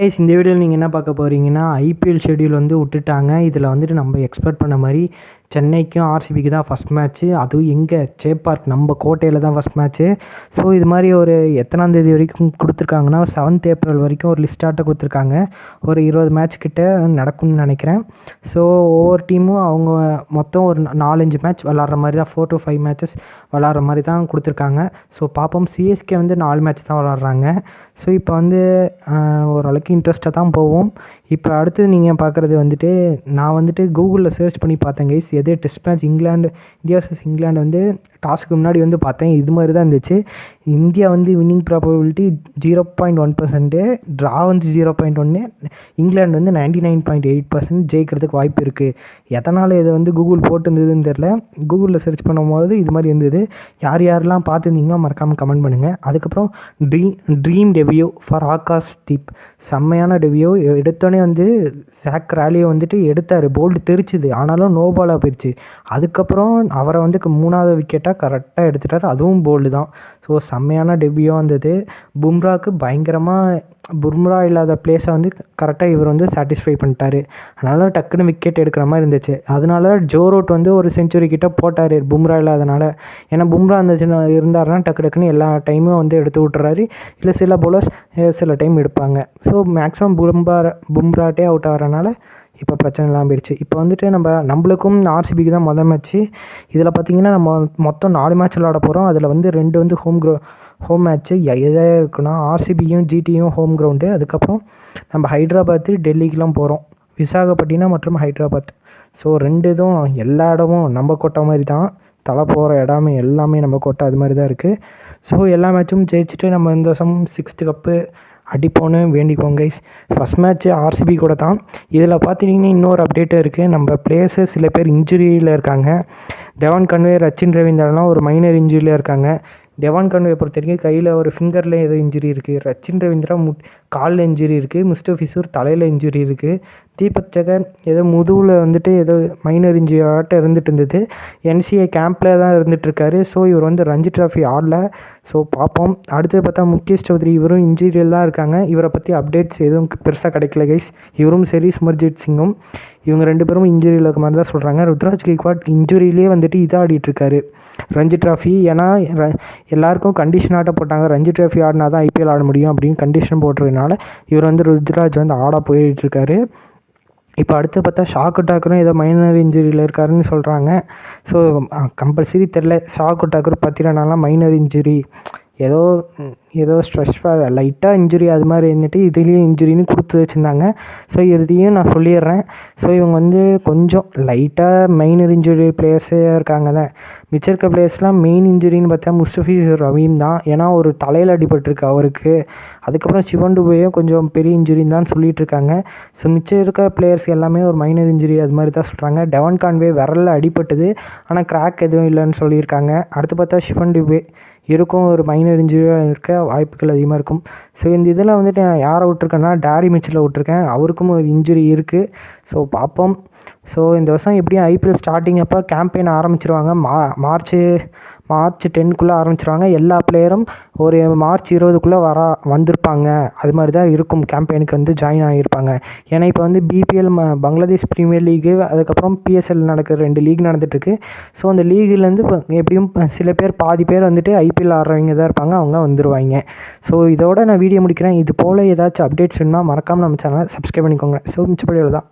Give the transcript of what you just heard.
Guys இந்த வீடியோவில் நீங்கள் என்ன பார்க்க போகிறீங்கன்னா ஐபிஎல் ஷெட்யூல் வந்து விட்டுட்டாங்க. இதில் வந்துட்டு நம்ம எக்ஸ்பெக்ட் பண்ண மாதிரி சென்னைக்கும் ஆர்சிபிக்கு தான் ஃபஸ்ட் மேட்ச்சு. அதுவும் எங்கே சேப்பார்க் நம்ம கோட்டையில் தான் ஃபஸ்ட் மேட்ச்சு. ஸோ இது மாதிரி ஒரு எத்தனாந்தேதி வரைக்கும் கொடுத்துருக்காங்கன்னா 7th ஏப்ரல் வரைக்கும் ஒரு லிஸ்ட்டாட்ட கொடுத்துருக்காங்க. ஒரு 20 மேட்ச் கிட்ட நடக்கும்னு நினைக்கிறேன். ஸோ ஒவ்வொரு டீமும் அவங்க மொத்தம் ஒரு 4-5 மேட்ச் விளாட்ற மாதிரி தான் 4 to 5 மேட்சஸ் விளாட்ற மாதிரி தான் கொடுத்துருக்காங்க. ஸோ பார்ப்போம். சிஎஸ்கே வந்து 4 மேட்ச் தான் விளாட்றாங்க. ஸோ இப்போ வந்து ஓரளவுக்கு இன்ட்ரெஸ்ட்டாக தான் போவோம். இப்போ அடுத்தது நீங்கள் பார்க்குறது வந்துட்டு நான் வந்துட்டு கூகுளில் சர்ச் பண்ணி பார்த்தேன் கைஸ். எது test match England India vs England வந்து டாஸ்க்கு முன்னாடி வந்து பார்த்தேன். இது மாதிரி தான் இருந்துச்சு. இந்தியா வந்து வின்னிங் ப்ராபபிலிட்டி 0.1%, ட்ரா வந்து 0.1, இங்கிலாந்து வந்து 99.8% ஜெயிக்கிறதுக்கு வாய்ப்பு இருக்குது. எதனால் இதை வந்து கூகுள் போட்டுருந்ததுன்னு தெரில. கூகுளில் சர்ச் பண்ணும்போது இது மாதிரி இருந்தது. யார் யாரெல்லாம் பார்த்துருந்தீங்கன்னா மறக்காமல் கமெண்ட் பண்ணுங்கள். அதுக்கப்புறம் dream debut for Akash Deep. செம்மையான டெபியூ. எடுத்தோடனே வந்து சாக் ராலியை வந்துட்டு எடுத்தார். போல்டு தெரிச்சுது, ஆனாலும் நோ பாலாக போயிடுச்சு. அதுக்கப்புறம் அவரை வந்து 3வது விக்கெட்டாக கரெக்டாக எடுத்துட்டார். அதுவும் போல்டு தான். ஸோ செம்மையான டெபியூவாக இருந்தது. பும்ராவுக்கு பயங்கரமாக பும்ரா இல்லாத பிளேஸை வந்து கரெக்டாக இவர் வந்து சாட்டிஸ்ஃபை பண்ணிட்டார். அதனால் டக்குன்னு விக்கெட் எடுக்கிற மாதிரி இருந்துச்சு. அதனால ஜோ ரூட் வந்து ஒரு செஞ்சுரி கிட்ட போட்டார் பும்ரா இல்லாதனால. ஏன்னா பும்ரா இருந்தாருன்னா டக்குன்னு எல்லா டைமும் வந்து எடுத்து விட்டுறாரு. இல்லை சில போலர்ஸ் சில டைம் எடுப்பாங்க. ஸோ மேக்ஸிமம் பும்ராட்டே அவுட் ஆகிறனால இப்போ பிரச்சனை இல்லாமல் போயிடுச்சு. இப்போ வந்துட்டு நம்மளுக்கும் ஆர்சிபிக்கு தான் மொதல் மேட்ச்சு. இதில் பார்த்திங்கன்னா நம்ம மொத்தம் 4 மேட்ச் விளாட போகிறோம். அதில் வந்து 2 வந்து ஹோம் மேட்ச்சு. எதாக இருக்குன்னா ஆர்சிபியும் ஜிடியும் ஹோம் கிரவுண்டு. அதுக்கப்புறம் நம்ம ஹைதராபாத்து டெல்லிக்கெலாம் போகிறோம். விசாகப்பட்டினம் மற்றும் ஹைதராபாத். ஸோ 2 இதுவும் எல்லா இடமும் நம்ம கோட்டை மாதிரி தான். தலை போகிற இடமே எல்லாமே நம்ம கோட்டை அது மாதிரி தான் இருக்குது. ஸோ எல்லா மேட்சும் ஜெயிச்சுட்டு நம்ம இந்த வருஷம் 6th கப்பு அடிப்போன்னு வேண்டிக்கோங்க கைஸ். ஃபஸ்ட் மேட்ச்சு ஆர்சிபி கூட தான். இதில் பார்த்திங்கன்னா இன்னொரு அப்டேட்டும் இருக்குது. நம்ம பிளேயர்ஸு சில பேர் இன்ஜுரியில் இருக்காங்க. டெவான் கன்வே, ரச்சின் ரவீந்திரலாம் ஒரு மைனர் இன்ஜுரியில் இருக்காங்க. டெவான் கன்வே பொறுத்த வரைக்கும் கையில் ஒரு ஃபிங்கரில் ஏதோ இன்ஜுரி இருக்குது. ரச்சின் ரவீந்திரா காலில் இன்ஜுரி இருக்குது. முஸ்டபிசூர் தலையில் இன்ஜுரி இருக்குது. தீபக் சகர் ஏதோ முதுகில் வந்துட்டு ஏதோ மைனர் இன்ஜுரியாட்ட இருந்துகிட்டு இருந்தது. என்சிஏ கேம்பில் தான் இருந்துகிட்ருக்காரு. ஸோ இவர் வந்து ரஞ்சி ட்ராஃபி ஆடல. ஸோ பார்ப்போம். அடுத்தது பார்த்தா முகேஷ் சௌத்ரி, இவரும் இன்ஜுரியில் தான் இருக்காங்க. இவரை பற்றி அப்டேட்ஸ் எதுவும் பெருசாக கிடைக்கல கைஸ். இவரும் சரி சிமர்ஜித் சிங்கும் இவங்க 2 பேரும் இன்ஜுரியில் இருக்க மாதிரி தான் சொல்கிறாங்க. ருத்ராஜ் கெய்க்வாட் இன்ஜுரியிலே வந்துட்டு இதாக ஆடிட்டுருக்காரு ரஞ்சி ட்ராஃபி. ஏன்னா எல்லாருக்கும் கண்டிஷன் ஆட்ட போட்டாங்க. ரஞ்சி ட்ராஃபி ஆடினா தான் ஐபிஎல் ஆட முடியும் அப்படின்னு கண்டிஷன் போட்டுறதுனால இவர் வந்து ருத்ராஜ் வந்து ஆட போயிட்டுருக்காரு. இப்போ அடுத்து பார்த்தா ஷாக்கு டாக்கரும் ஏதோ மைனர் இன்ஜுரியில் இருக்காருன்னு சொல்கிறாங்க. ஸோ கம்பல்சரி தெரில. ஷாக்கு டாக்கர் பத்திரனாலாம் மைனர் இன்ஜுரி ஏதோ ஸ்ட்ரெஸ் லைட்டாக இன்ஜுரி அது மாதிரி இருந்துட்டு இதுலேயும் இன்ஜுரின்னு கொடுத்து வச்சுருந்தாங்க. ஸோ இதையும் நான் சொல்லிடுறேன். ஸோ இவங்க வந்து கொஞ்சம் லைட்டாக மைனர் இன்ஜுரி பிளேயர்ஸே இருக்காங்க தான். மிச்சம் இருக்க பிளேயர்ஸ்லாம் மெயின் இன்ஜுரின்னு பார்த்தா முஸ்டபிசூர் ரவீம் தான். ஏன்னா ஒரு தலையில் அடிபட்டிருக்கு அவருக்கு. அதுக்கப்புறம் சிவன் டுபேயும் கொஞ்சம் பெரிய இன்ஜுரின்னு தான் சொல்லிகிட்டு இருக்காங்க. ஸோ மிச்சம் இருக்க பிளேயர்ஸ் எல்லாமே ஒரு மைனர் இன்ஜுரி அது மாதிரி தான் சொல்கிறாங்க. டெவான் கான்வே விரலில் அடிபட்டது, ஆனால் கிராக் எதுவும் இல்லைன்னு சொல்லியிருக்காங்க. அடுத்து பார்த்தா சிவன் டுபே இருக்கும் ஒரு மைனர் இன்ஜுரியாக இருக்க வாய்ப்புகள் அதிகமாக இருக்கும். ஸோ இந்த இதில் வந்துட்டு நான் யாரை விட்ருக்கேன்னா டாரி மிச்சில் விட்ருக்கேன். அவருக்கும் ஒரு இன்ஜுரி இருக்குது. ஸோ பார்ப்போம். ஸோ இந்த வருஷம் எப்படியும் ஐபிஎல் ஸ்டார்டிங் அப்போ கேம்பெயின் ஆரம்பிச்சிருவாங்க. மார்ச் 10க்குள்ளே ஆரம்பிச்சிருவாங்க. எல்லா பிளேயரும் ஒரு மார்ச் 20க்குள்ளே வந்திருப்பாங்க. அது மாதிரி தான் இருக்கும். கேம்பெயினுக்கு வந்து ஜாயின் ஆகியிருப்பாங்க. ஏன்னா இப்போ வந்து பிபிஎல் பங்களாதேஷ் ப்ரீமியர் லீகு, அதுக்கப்புறம் பிஎஸ்எல் நடக்கிற 2 லீக் நடந்துகிட்ருக்கு. ஸோ அந்த லீகிலேருந்து இப்போ எப்படியும் சில பேர் பாதி பேர் வந்துட்டு ஐபிஎல் ஆடுறவங்க தான் இருப்பாங்க. அவங்க வந்துடுவாங்க. ஸோ இதோட நான் வீடியோ முடிக்கிறேன். இது போல் ஏதாச்சும் அப்டேட்ஸ் வேணுமா மறக்காமல் நம்ம சேனலை சப்ஸ்கிரைப் பண்ணிக்கோங்க. ஸோ மிச்சப்படி தான்.